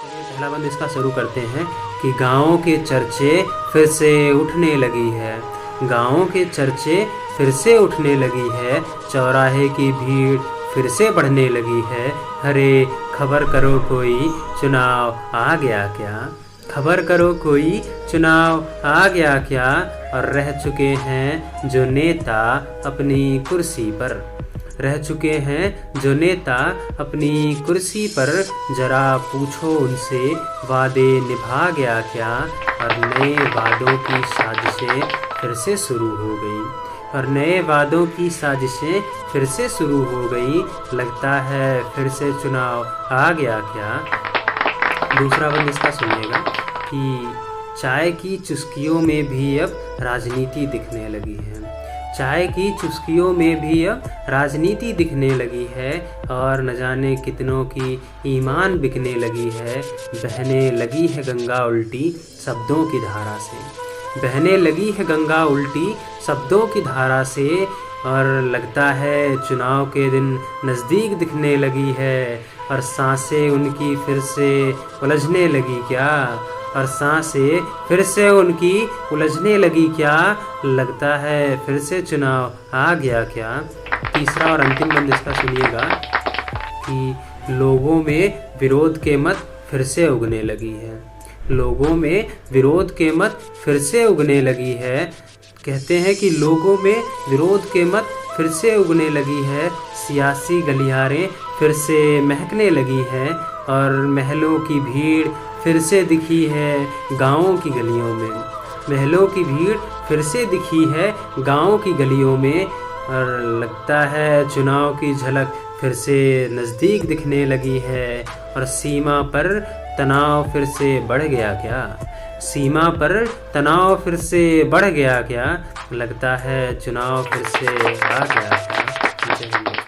चलिए पहला बंद इसका शुरू करते हैं कि गाँव के चर्चे फिर से उठने लगी है। गाँव के चर्चे फिर से उठने लगी है। चौराहे की भीड़ फिर से बढ़ने लगी है। अरे खबर करो कोई चुनाव आ गया क्या। खबर करो कोई चुनाव आ गया क्या। और रह चुके हैं जो नेता अपनी कुर्सी पर। रह चुके हैं जो नेता अपनी कुर्सी पर। जरा पूछो उनसे वादे निभा गया क्या। और नए वादों की साजिशें फिर से शुरू हो गई। और नए वादों की साजिशें फिर से शुरू हो गई। लगता है फिर से चुनाव आ गया क्या। दूसरा बंद इसका सुनिएगा कि चाय की चुस्कियों में भी अब राजनीति दिखने लगी है। चाय की चुस्कियों में भी अब राजनीति दिखने लगी है। और न जाने कितनों की ईमान बिकने लगी है। बहने लगी है गंगा उल्टी शब्दों की धारा से। बहने लगी है गंगा उल्टी शब्दों की धारा से। और लगता है चुनाव के दिन नज़दीक दिखने लगी है। और सांसें उनकी फिर से उलझने लगी क्या। और सांसें फिर से उनकी उलझने लगी क्या। लगता है फिर से चुनाव आ गया क्या। तीसरा और अंतिम बंद इसका सुनिएगा कि लोगों में विरोध के मत फिर से उगने लगी है। लोगों में विरोध के मत फिर से उगने लगी है। कहते हैं कि लोगों में विरोध के मत फिर से उगने लगी है। सियासी गलियारें फिर से महकने लगी हैं। और महलों की भीड़ फिर से दिखी है गाँवों की गलियों में। महलों की भीड़ फिर से दिखी है गाँवों की गलियों में। और लगता है चुनाव की झलक फिर से नज़दीक दिखने लगी है। और सीमा पर तनाव फिर से बढ़ गया क्या। सीमा पर तनाव फिर से बढ़ गया क्या। लगता है चुनाव फिर से आ गया क्या।